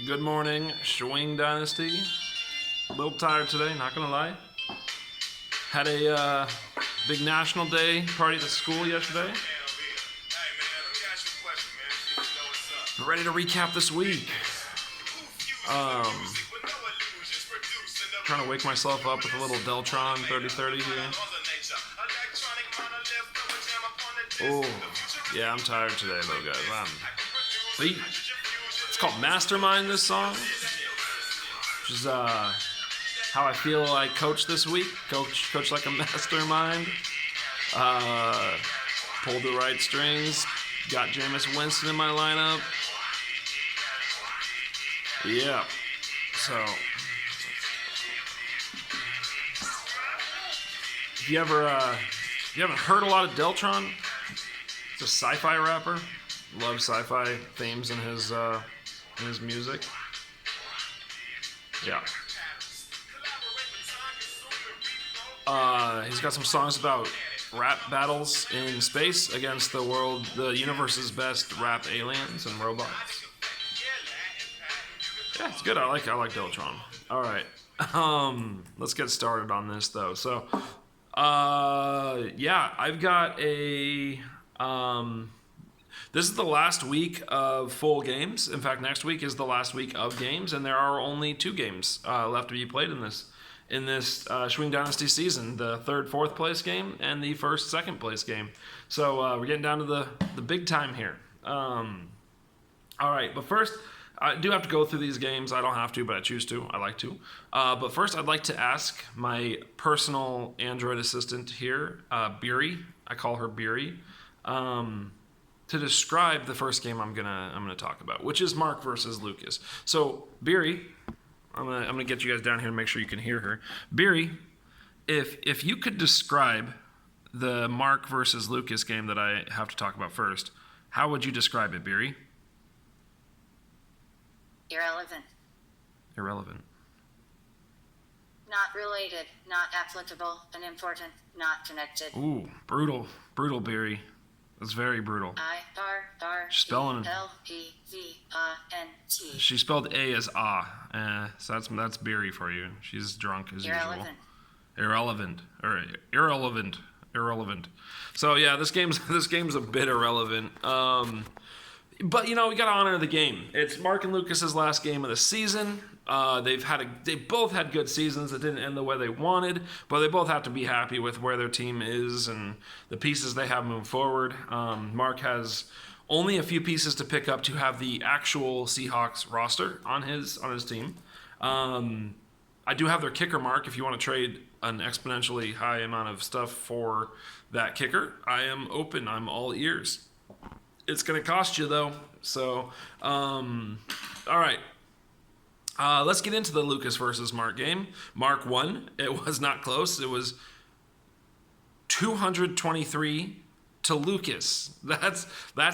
Good morning, Schwing Dynasty. A little tired today, not gonna lie. Had a big National Day party at the school yesterday. Ready to recap this week. Trying to wake myself up with a little Deltron 3030 here. Oh, yeah, I'm tired today though, guys. It's called Mastermind, this song, which is how I feel I coach this week. Coach like a mastermind. Pulled the right strings. Got Jameis Winston in my lineup. Yeah. So, if you haven't heard a lot of Deltron, it's a sci-fi rapper. Love sci-fi themes in his music. Yeah. He's got some songs about rap battles in space against the universe's best rap aliens and robots. Yeah, it's good. I like Deltron. All right. Let's get started on this though. So, yeah, I've got a this is the last week of full games. In fact, next week is the last week of games, and there are only 2 games left to be played in this Schwing Dynasty season: the third, fourth place game and the first, second place game. So we're getting down to the big time here. All right, but first, I do have to go through these games. I don't have to, but I choose to. I like to. But first, I'd like to ask my personal Android assistant here, Beery. I call her Beery. To describe the first game I'm gonna talk about, which is Mark versus Lucas. So Beery, I'm gonna get you guys down here and make sure you can hear her. Beery, if you could describe the Mark versus Lucas game that I have to talk about first, how would you describe it, Beery? Irrelevant. Not related, not applicable, unimportant, not connected. Ooh, brutal, Beery. That's very brutal. Spelling I-R-R-E-L-E-V-A-N-T. She spelled A as ah. So that's Beery for you. She's drunk as usual. Irrelevant. So yeah, this game's a bit irrelevant. But we gotta honor the game. It's Mark and Lucas's last game of the season. They both had good seasons that didn't end the way they wanted, but they both have to be happy with where their team is and the pieces they have moving forward. Mark has only a few pieces to pick up to have the actual Seahawks roster on his team. I do have their kicker, Mark. If you want to trade an exponentially high amount of stuff for that kicker, I am open. I'm all ears. It's going to cost you, though. So, all right. Let's get into the Lucas versus Mark game. Mark won. It was not close. It was 223 to Lucas. That's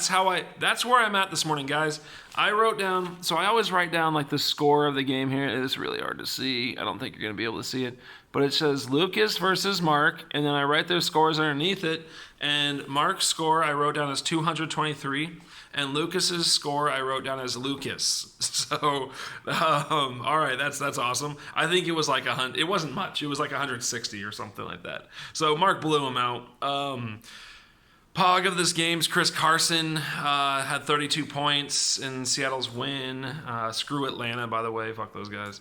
where I'm at this morning, guys. I always write down like the score of the game here. It's really hard to see. I don't think you're going to be able to see it. But it says Lucas versus Mark, and then I write their scores underneath it. And Mark's score I wrote down as 223, and Lucas's score I wrote down as Lucas. So, all right, that's awesome. I think it was like 100. It wasn't much. It was like 160 or something like that. So Mark blew him out. Pog of this game's Chris Carson had 32 points in Seattle's win. Screw Atlanta, by the way. Fuck those guys.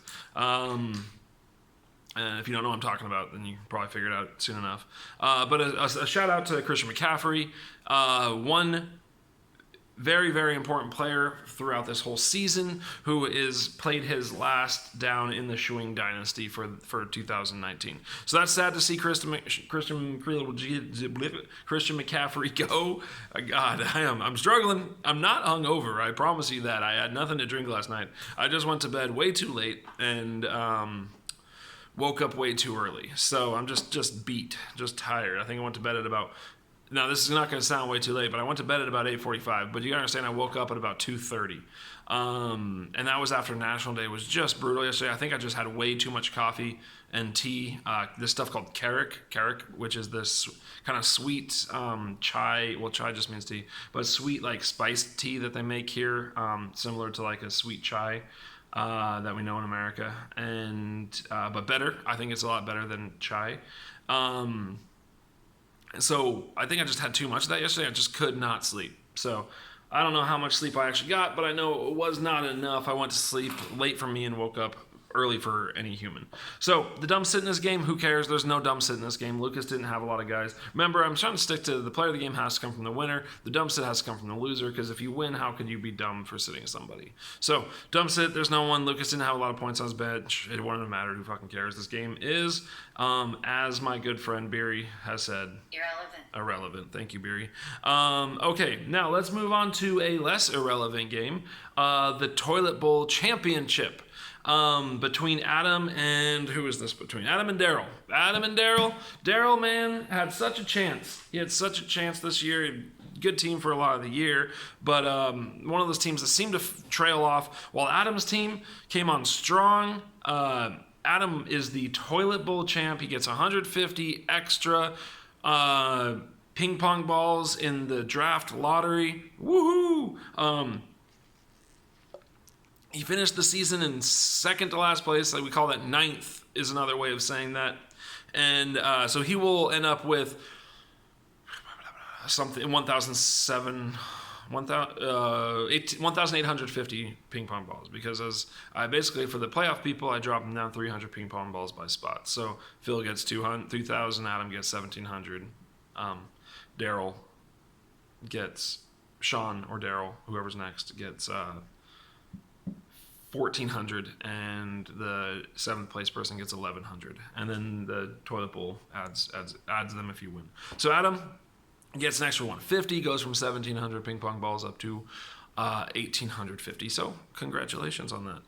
And if you don't know what I'm talking about, then you can probably figure it out soon enough. But a shout out to Christian McCaffrey. One very, very important player throughout this whole season who is played his last down in the Schwing Dynasty for 2019. So that's sad to see Christian McCaffrey go. God, I'm struggling. I'm not hungover. I promise you that. I had nothing to drink last night. I just went to bed way too late and woke up way too early. So I'm just beat, just tired. I think I went to bed at about Now, this is not going to sound way too late, but I went to bed at about 8:45. But you got to understand, I woke up at about 2:30. And that was after National Day. It was just brutal yesterday. I think I just had way too much coffee and tea. This stuff called Carrick, which is this kind of sweet chai. Well, chai just means tea, but sweet like spiced tea that they make here, similar to like a sweet chai that we know in America. And but better. I think it's a lot better than chai. So I think I just had too much of that yesterday. I just could not sleep. So I don't know how much sleep I actually got, but I know it was not enough. I went to sleep late for me and woke up early for any human. So the dumb sit in this game, who cares? There's no dumb sit in this game. Lucas didn't have a lot of guys. Remember, I'm trying to stick to the player of the game has to come from the winner. The dumb sit has to come from the loser, because if you win, how could you be dumb for sitting somebody? So dumb sit, there's no one. Lucas didn't have a lot of points on his bench. It wouldn't have mattered. Who fucking cares? This game is, as my good friend Beery has said, irrelevant. Thank you, Beery. Okay, now let's move on to a less irrelevant game, the Toilet Bowl Championship. Between Adam and who is this? Between Adam and Daryl. Daryl, man, had such a chance. He had such a chance this year. Good team for a lot of the year, but one of those teams that seemed to trail off. While Adam's team came on strong. Adam is the Toilet Bowl champ. He gets 150 extra ping pong balls in the draft lottery. Woohoo! He finished the season in second to last place. Like we call that ninth, is another way of saying that. And so he will end up with something 1,850 ping pong balls, because as I basically, for the playoff people, I drop them down 300 ping pong balls by spot. So Phil gets 3,000, Adam gets 1,700, Daryl gets, Sean or Daryl, whoever's next, gets 1,400, and the seventh place person gets 1,100, and then the Toilet Bowl adds them if you win. So Adam gets an extra 150, goes from 1,700 ping pong balls up to 1,850. So congratulations on that.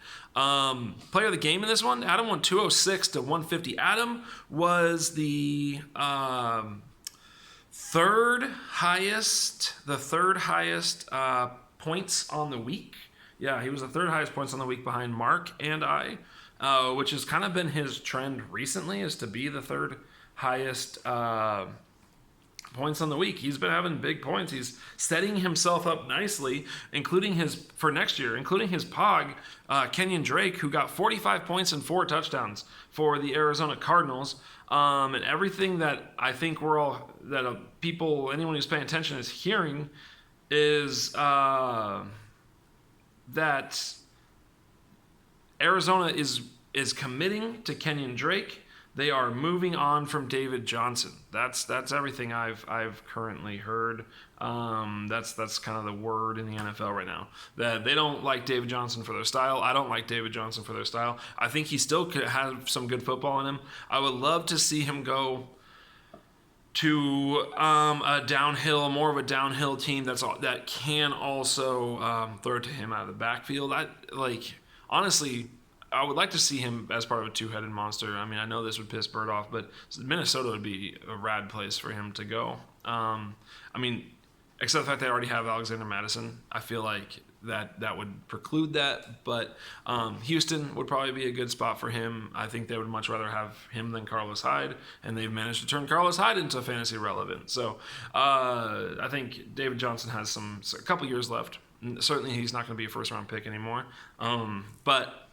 Player of the game in this one, Adam won 206 to 150. Adam was the third highest points on the week. Yeah, he was the third highest points on the week behind Mark and I, which has kind of been his trend recently, is to be the third highest points on the week. He's been having big points. He's setting himself up nicely, including for next year, including his pog, Kenyon Drake, who got 45 points and 4 touchdowns for the Arizona Cardinals. And everything that I think people, anyone who's paying attention is hearing is that Arizona is committing to Kenyon Drake. They are moving on from David Johnson. That's everything I've currently heard. That's kind of the word in the NFL right now, that they don't like David Johnson for their style. I don't like David Johnson for their style. I think he still could have some good football in him. I would love to see him go to more of a downhill team that can also throw it to him out of the backfield. Honestly, I would like to see him as part of a two-headed monster. I mean, I know this would piss Bird off, but Minnesota would be a rad place for him to go. Except the fact they already have Alexander Madison. I feel like that would preclude that, but Houston would probably be a good spot for him. I think they would much rather have him than Carlos Hyde, and they've managed to turn Carlos Hyde into fantasy relevant. So I think David Johnson has a couple years left. Certainly he's not going to be a first-round pick anymore, but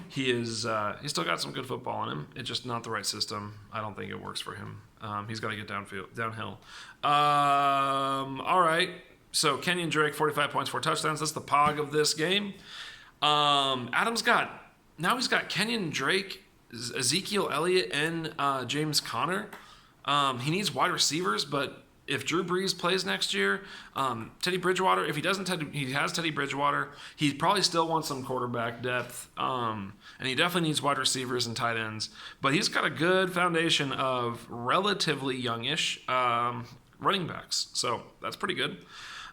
he's still got some good football in him. It's just not the right system. I don't think it works for him. He's got to get downhill. All right. So Kenyon Drake, 45 points, 4 touchdowns. That's the pog of this game. He's got Kenyon Drake, Ezekiel Elliott, and James Conner. He needs wide receivers, but if Drew Brees plays next year, Teddy Bridgewater, if he doesn't, he has Teddy Bridgewater. He probably still wants some quarterback depth, and he definitely needs wide receivers and tight ends. But he's got a good foundation of relatively youngish running backs, so that's pretty good.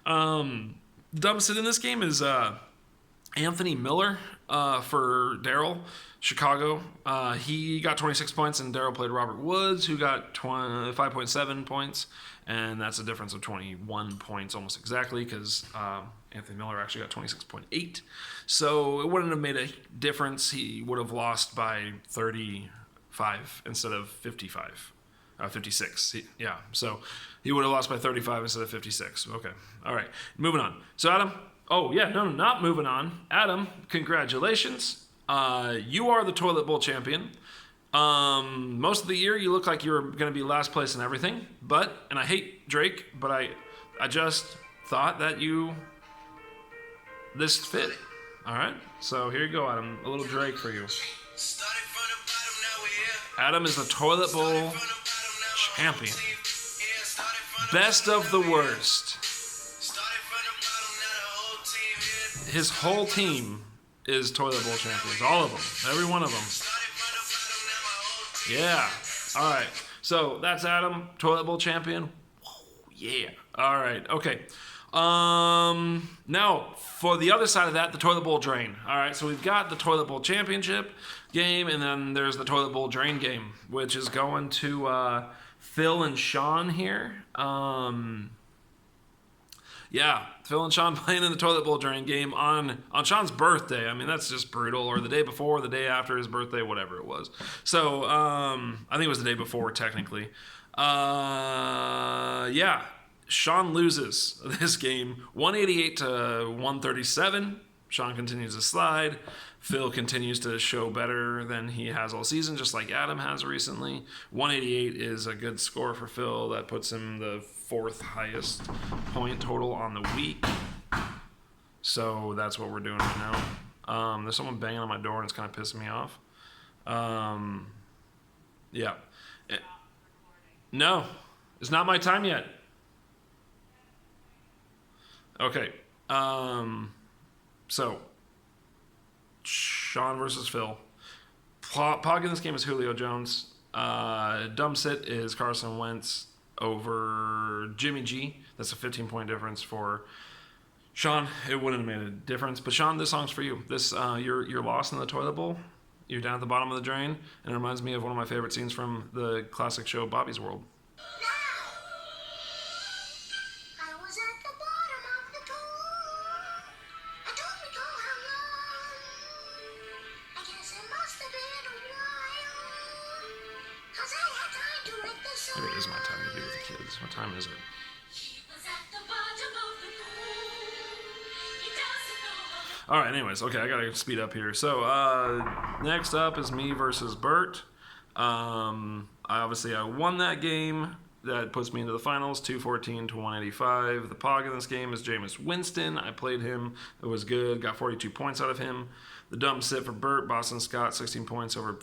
The dumb sit in this game is Anthony Miller. for Daryl. Chicago, he got 26 points, and Daryl played Robert Woods, who got 5.7 points, and that's a difference of 21 points almost exactly, because Anthony Miller actually got 26.8. So it wouldn't have made a difference. He would have lost by 35 instead of 56. So he would have lost by 35 instead of 56. Okay. All right. Moving on. So Adam. Oh yeah. No, not moving on. Adam, congratulations. You are the toilet bowl champion. Most of the year you look like you were going to be last place in everything, and I hate Drake, but I just thought that this fit. All right. So here you go, Adam. A little Drake for you. Adam is the toilet bowl champion. Best of the worst. His whole team is toilet bowl champions. All of them. Every one of them. Yeah. All right. So that's Adam, toilet bowl champion. Whoa, yeah. All right. Okay. Now for the other side of that, the toilet bowl drain. All right. So we've got the toilet bowl championship game, and then there's the toilet bowl drain game, which is going to Phil and Sean here. Yeah, Phil and Sean playing in the toilet bowl drain game on Sean's birthday. I mean, that's just brutal. Or the day before, the day after his birthday, whatever it was. So I think it was the day before, technically. Yeah, Sean loses this game 188 to 137. Sean continues to slide. Phil continues to show better than he has all season, just like Adam has recently. 188 is a good score for Phil. That puts him the fourth highest point total on the week. So that's what we're doing right now. There's someone banging on my door, and it's kind of pissing me off. Yeah. No, it's not my time yet. Okay. So, Sean versus Phil. Pog in this game is Julio Jones. Dumb sit is Carson Wentz over Jimmy G. That's a 15-point difference for Sean. It wouldn't have made a difference. But Sean, this song's for you. This you're lost in the toilet bowl. You're down at the bottom of the drain, and it reminds me of one of my favorite scenes from the classic show Bobby's World. Maybe it is my time to be with the kids. What time is it? All right, anyways, okay, I got to speed up here. So next up is me versus Bert. I won that game. That puts me into the finals, 214 to 185. The Pog in this game is Jameis Winston. I played him. It was good. Got 42 points out of him. The dumb sit for Bert, Boston Scott, 16 points over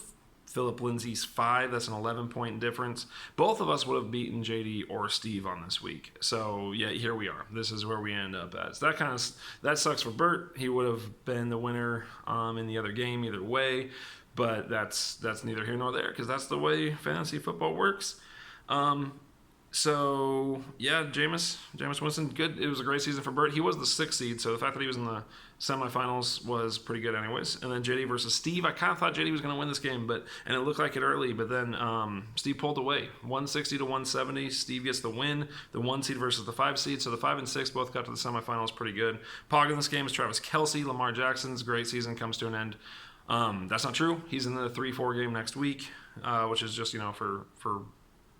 Philip Lindsay's 5. That's an 11-point difference. Both of us would have beaten JD or Steve on this week. So, yeah, here we are. This is where we end up at. So that sucks for Bert. He would have been the winner in the other game either way. But that's neither here nor there, because that's the way fantasy football works. So, yeah, Jameis Winston, good. It was a great season for Bert. He was the 6th seed, so the fact that he was in the semifinals was pretty good anyways. And then JD versus Steve. I kind of thought JD was going to win this game, and it looked like it early, but then Steve pulled away. 160 to 170. Steve gets the win. The 1 seed versus the 5 seed. So the 5 and 6 both got to the semifinals pretty good. Pog in this game is Travis Kelce. Lamar Jackson's great season comes to an end. That's not true. He's in the 3-4 game next week, which is just, for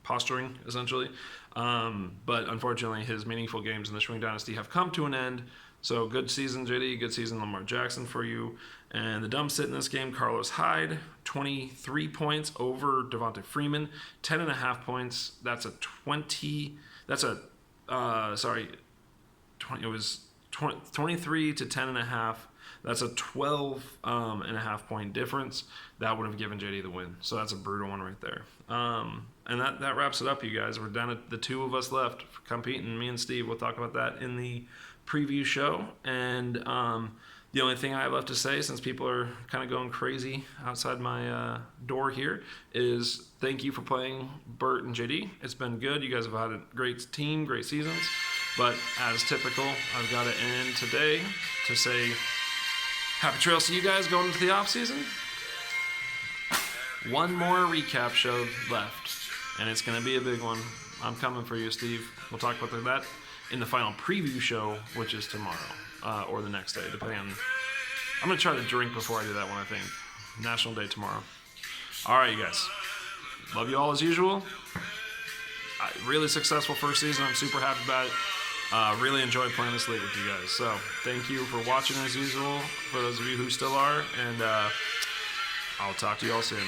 posturing, essentially. But unfortunately, his meaningful games in the Schwing Dynasty have come to an end. So good season, JD. Good season, Lamar Jackson for you. And the dumb sit in this game, Carlos Hyde, 23 points over Devonta Freeman, 10.5 points. That's a 20. That's a, sorry, 20. It was 23 to 10.5. That's a 12.5 point difference. That would have given JD the win. So that's a brutal one right there. And that wraps it up, you guys. We're down at the 2 of us left competing. Me and Steve, we'll talk about that in the preview show. And the only thing I have left to say, since people are kind of going crazy outside my door here, is thank you for playing Bert and JD. It's been good. You guys have had a great team, great seasons. But as typical, I've got to end today to say, Happy trails to you guys going into the off season. One more recap show left, and it's going to be a big one. I'm coming for you, Steve. We'll talk about that in the final preview show, which is tomorrow or the next day, depending on. I'm going to try to drink before I do that one, I think. National Day tomorrow. All right, you guys. Love you all as usual. Really successful first season. I'm super happy about it. Really enjoyed playing this league with you guys. So thank you for watching as usual, for those of you who still are, and I'll talk to you all soon.